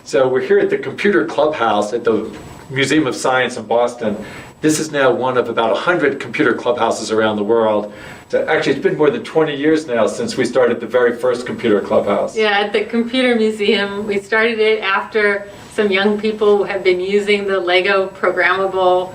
So we're here at the Computer Clubhouse at the Museum of Science in Boston. This is now one of about 100 computer clubhouses around the world. So actually, it's been more than 20 years now since we started the very first computer clubhouse. Yeah, at the Computer Museum. We started it after some young people have been using the Lego programmable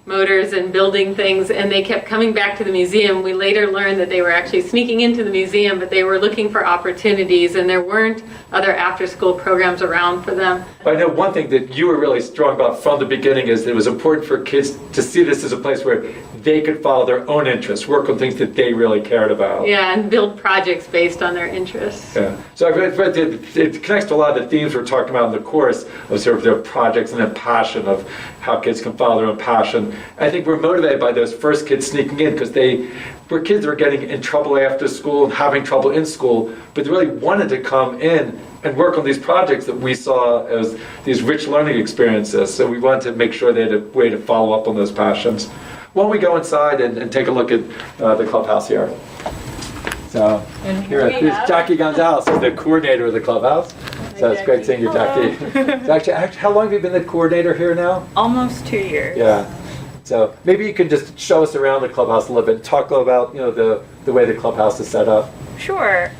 motors and building things, and they kept coming back to the museum. We later learned that they were actually sneaking into the museum, but they were looking for opportunities, and there weren't other after-school programs around for them. I know one thing that you were really strong about from the beginning is that it was important for kids to see this as a place where they could follow their own interests, work on things that they really cared about. Yeah, and build projects based on their interests. Yeah. So I've read it connects to a lot of the themes we're talking about in the course of sort of their projects and their passion of how kids can follow their own passion. I think we're motivated by those first kids sneaking in because they were kids that were getting in trouble after school and having trouble in school, but they really wanted to come in and work on these projects that we saw as these rich learning experiences. So we wanted to make sure they had a way to follow up on those passions. Why don't we go inside and take a look at the clubhouse here? So here's Jackie Gonzalez, who's the coordinator of the clubhouse. So it's great seeing you, Jackie. So actually, how long have you been the coordinator here now? Almost 2 years. Yeah. So maybe you can just show us around the clubhouse a little bit and talk about the way the clubhouse is set up. Sure.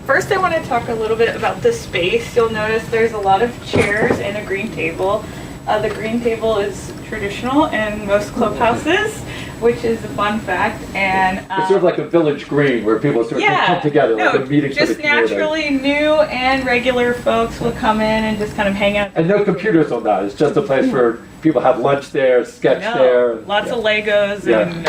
First I want to talk a little bit about the space. You'll notice there's a lot of chairs and a green table. The green table is traditional in most clubhouses, which is a fun fact. And it's sort of like a village green where people sort of come together, like a meeting for the community. Just naturally new and regular folks will come in and just kind of hang out. And no computers on that. It's just a place where people have lunch there, sketch there. Lots of Legos and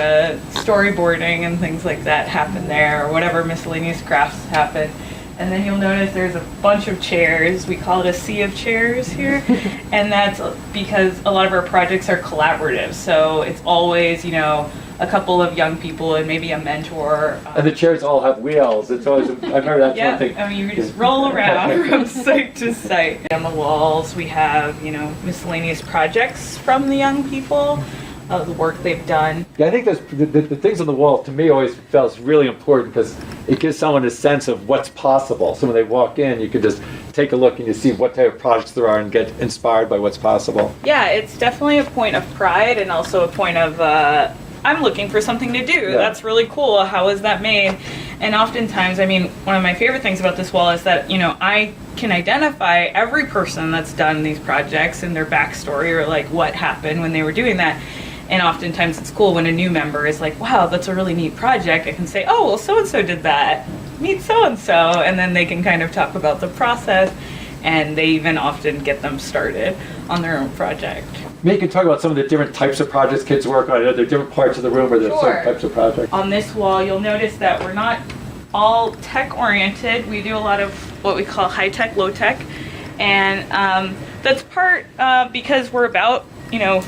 storyboarding and things like that happen there, or whatever miscellaneous crafts happen. And then you'll notice there's a bunch of chairs. We call it a sea of chairs here. And that's because a lot of our projects are collaborative. So it's always, a couple of young people and maybe a mentor. And the chairs all have wheels. It's always, I remember that's one thing. I mean, you can just roll around from site to site. On the walls, we have, miscellaneous projects from the young people. The work they've done. Yeah, I think the things on the wall, to me, always felt really important because it gives someone a sense of what's possible. So when they walk in, you can just take a look and you see what type of projects there are and get inspired by what's possible. Yeah, it's definitely a point of pride and also a point of, I'm looking for something to do. Yeah. That's really cool. How is that made? And oftentimes, one of my favorite things about this wall is that, I can identify every person that's done these projects and their backstory or like what happened when they were doing that. And oftentimes it's cool when a new member is like, wow, that's a really neat project. I can say, oh, well, so-and-so did that. Meet so-and-so. And then they can kind of talk about the process. And they even often get them started on their own project. Maybe you can talk about some of the different types of projects kids work on. I know there are different parts of the room where there's certain types of projects. On this wall, you'll notice that we're not all tech-oriented. We do a lot of what we call high-tech, low-tech. And that's part because we're about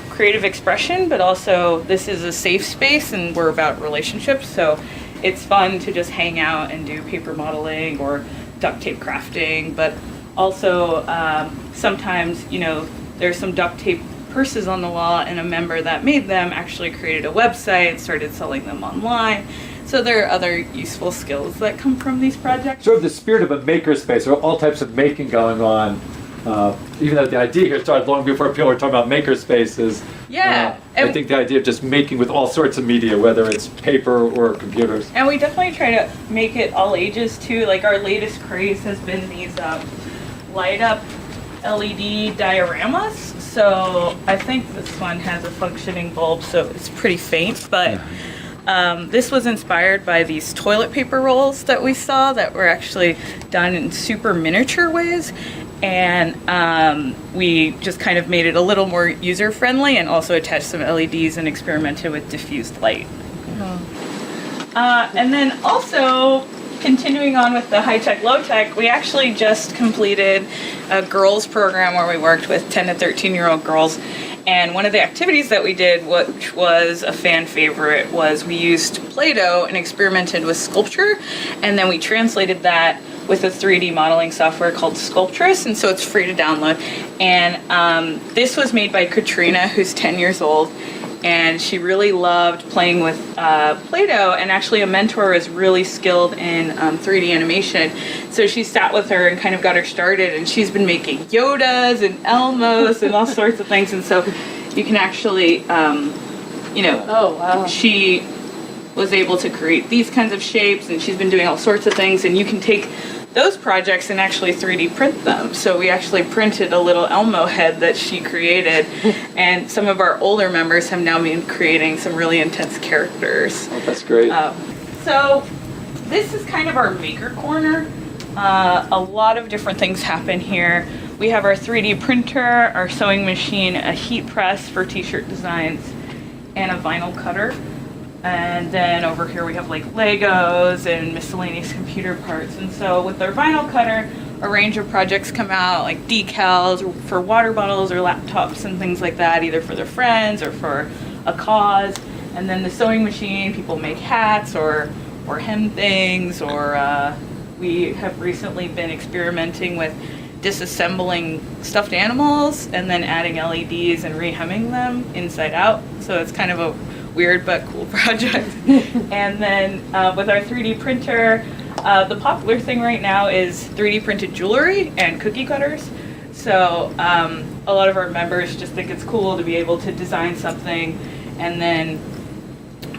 creative expression, but also this is a safe space and we're about relationships. So it's fun to just hang out and do paper modeling or duct tape crafting. But also sometimes, there's some duct tape purses on the wall and a member that made them actually created a website, started selling them online. So there are other useful skills that come from these projects. Sort of the spirit of a makerspace. There are all types of making going on. Even though the idea here started long before people were talking about makerspaces. Yeah. I think the idea of just making with all sorts of media, whether it's paper or computers. And we definitely try to make it all ages too. Like our latest craze has been these light up LED dioramas. So I think this one has a functioning bulb, so it's pretty faint, but this was inspired by these toilet paper rolls that we saw that were actually done in super miniature ways. And we just kind of made it a little more user-friendly and also attached some LEDs and experimented with diffused light. And then also, continuing on with the high-tech, low-tech, we actually just completed a girls program where we worked with 10 to 13-year-old girls. And one of the activities that we did, which was a fan favorite, was we used Play-Doh and experimented with sculpture. And then we translated that with a 3D modeling software called Sculptress, and so it's free to download. And this was made by Katrina, who's 10 years old, and she really loved playing with Play-Doh, and actually a mentor was really skilled in 3D animation. So she sat with her and kind of got her started, and she's been making Yodas and Elmos and all sorts of things. And so you can actually, Oh, wow. she was able to create these kinds of shapes, and she's been doing all sorts of things, and you can take those projects and actually 3D print them. So we actually printed a little Elmo head that she created, and some of our older members have now been creating some really intense characters. Oh, that's great. So this is kind of our maker corner. A lot of different things happen here. We have our 3D printer, our sewing machine, a heat press for t-shirt designs, and a vinyl cutter. And then over here we have like Legos and miscellaneous computer parts. And so with our vinyl cutter, a range of projects come out, like decals for water bottles or laptops and things like that, either for their friends or for a cause. And then the sewing machine, people make hats or hem things, or we have recently been experimenting with disassembling stuffed animals and then adding LEDs and rehemming them inside out. So it's kind of a weird but cool project. And then with our 3D printer, the popular thing right now is 3D printed jewelry and cookie cutters. So a lot of our members just think it's cool to be able to design something and then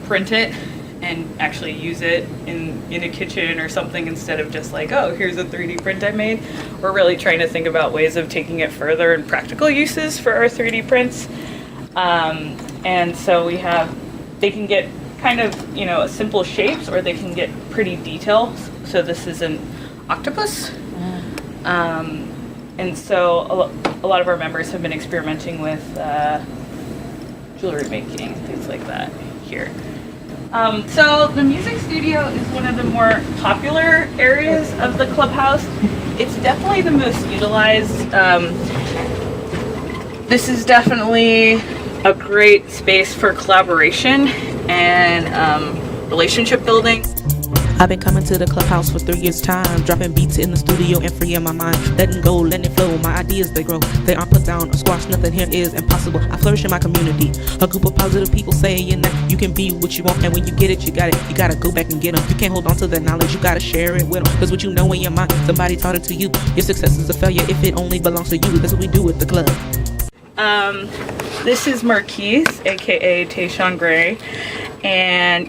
print it and actually use it in a kitchen or something, instead of just like, oh, here's a 3D print I made. We're really trying to think about ways of taking it further and practical uses for our 3D prints. And so we have, they can get kind of, simple shapes, or they can get pretty detailed. So this is an octopus. And so a lot of our members have been experimenting with jewelry making, things like that here. So the music studio is one of the more popular areas of the clubhouse. It's definitely the most utilized. This is definitely a great space for collaboration and relationship building. I've been coming to the clubhouse for 3 years' time, dropping beats in the studio and freeing my mind, letting go, letting it flow. My ideas, they grow, they aren't put down or squashed. Nothing here is impossible. I flourish in my community, a group of positive people saying that you can be what you want, and when you get it, you got it. You gotta go back and get them. You can't hold on to that knowledge, you gotta share it with them, because what you know in your mind, somebody taught it to you. Your success is a failure if it only belongs to you. That's what we do with the club. This is Marquise, aka Tayshawn Gray, and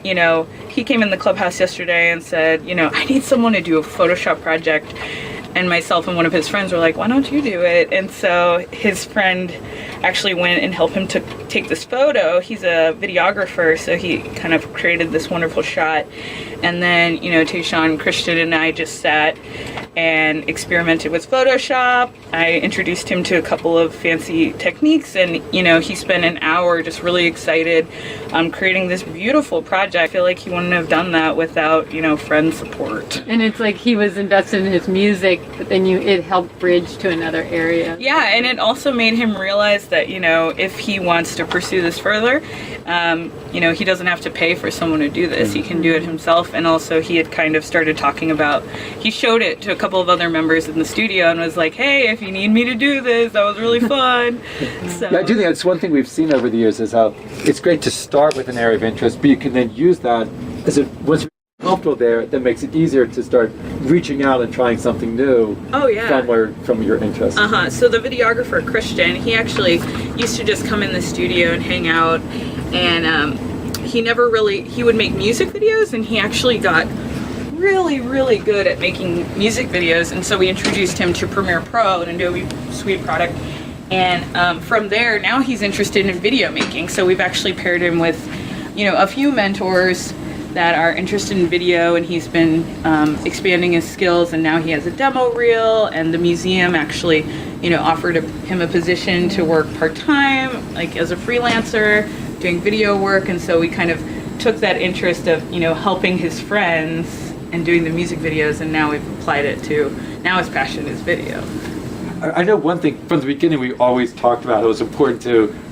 he came in the clubhouse yesterday and said, I need someone to do a Photoshop project, and myself and one of his friends were like, why don't you do it? And so his friend actually went and helped him to take this photo. He's a videographer, so he kind of created this wonderful shot. And then, Tayshawn, Christian, and I just sat and experimented with Photoshop. I introduced him to a couple of fancy techniques, and, he spent an hour just really excited creating this beautiful project. I feel like he wouldn't have done that without, friend support. And it's like he was invested in his music, but then it helped bridge to another area. Yeah, and it also made him realize that, if he wants to pursue this further, he doesn't have to pay for someone to do this. He can do it himself. And also he had kind of started talking about, he showed it to a couple of other members in the studio and was like, hey, if you need me to do this, that was really fun. So. Yeah, I do think that's one thing we've seen over the years, is how it's great to start with an area of interest, but you can then use that once you're comfortable there, that makes it easier to start reaching out and trying something new. Oh, yeah. from your interest. So the videographer, Christian, he actually used to just come in the studio and hang out, and he would make music videos, and he actually got really, really good at making music videos, and so we introduced him to Premiere Pro, an Adobe Suite product, and from there, now he's interested in video making, so we've actually paired him with, a few mentors that are interested in video, and he's been expanding his skills, and now he has a demo reel, and the museum actually, offered him a position to work part-time, like as a freelancer, doing video work, and so we kind of took that interest of, helping his friends and doing the music videos, and now we've applied it to, now his passion is video. I know one thing from the beginning we always talked about, it was important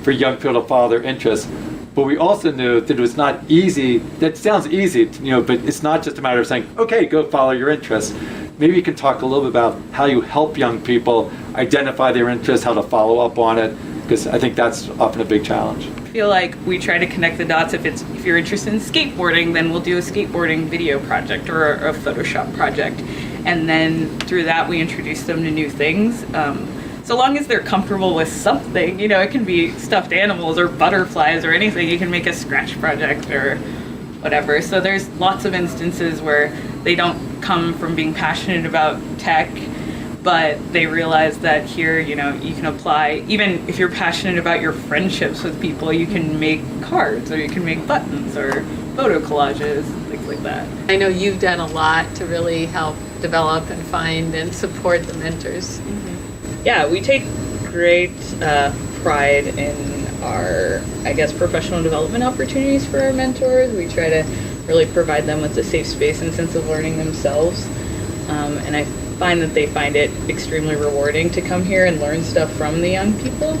for young people to follow their interests, but we also knew that it was not easy. That sounds easy, but it's not just a matter of saying, okay, go follow your interests. Maybe you can talk a little bit about how you help young people identify their interests, how to follow up on it, because I think that's often a big challenge. I feel like we try to connect the dots. If you're interested in skateboarding, then we'll do a skateboarding video project or a Photoshop project, and then through that we introduce them to new things. So long as they're comfortable with something, it can be stuffed animals or butterflies or anything. You can make a Scratch project or whatever. So there's lots of instances where they don't come from being passionate about tech, but they realize that here, you can apply, even if you're passionate about your friendships with people, you can make cards or you can make buttons or photo collages, things like that. I know you've done a lot to really help develop and find and support the mentors. Yeah, we take great pride in our, professional development opportunities for our mentors. We try to really provide them with a safe space and sense of learning themselves. And I find that they find it extremely rewarding to come here and learn stuff from the young people.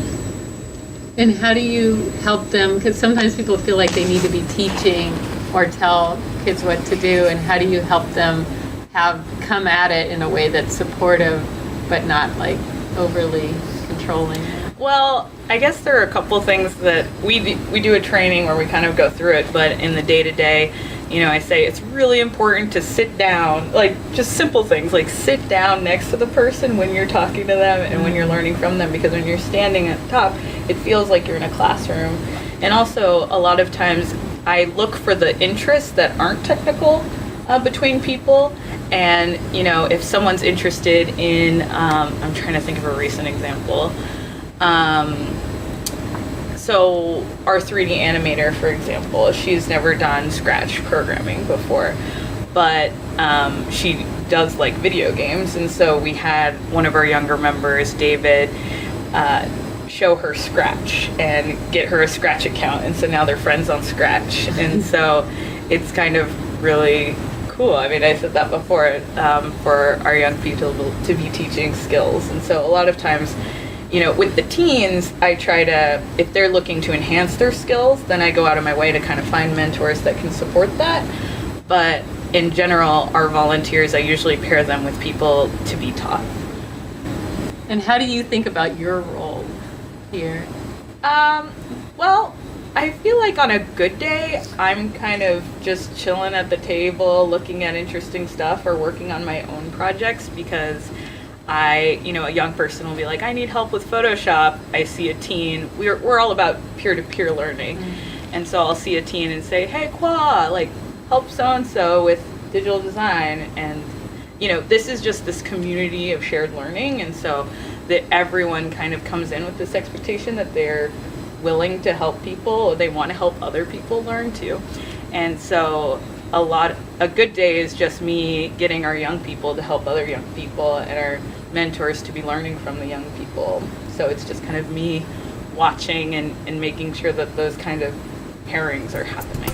And how do you help them? Because sometimes people feel like they need to be teaching or tell kids what to do. And how do you help them come at it in a way that's supportive, but not like overly controlling? Well, I guess there are a couple things that we do a training where we kind of go through it, but in the day-to-day, I say it's really important to sit down, like just simple things, like sit down next to the person when you're talking to them and when you're learning from them, because when you're standing at the top, it feels like you're in a classroom. And also, a lot of times, I look for the interests that aren't technical between people. And, if someone's interested in, I'm trying to think of a recent example. So our 3D animator, for example, she's never done Scratch programming before, but she does like video games. And so we had one of our younger members, David, show her Scratch and get her a Scratch account. And so now they're friends on Scratch. And so it's kind of really cool. I mean, I said that before, for our young people to be teaching skills. And so a lot of times, with the teens, I try to, if they're looking to enhance their skills, then I go out of my way to kind of find mentors that can support that. But in general, our volunteers, I usually pair them with people to be taught. And how do you think about your role here? Well, I feel like on a good day, I'm kind of just chilling at the table, looking at interesting stuff or working on my own projects, because a young person will be like, I need help with Photoshop. I see a teen. We're all about peer-to-peer learning. Mm-hmm. And so I'll see a teen and say, hey, Kwa, help so-and-so with digital design. And, this is just this community of shared learning. And so that everyone kind of comes in with this expectation that they're willing to help people, or they want to help other people learn too. And so a good day is just me getting our young people to help other young people and our mentors to be learning from the young people. So it's just kind of me watching and making sure that those kind of pairings are happening.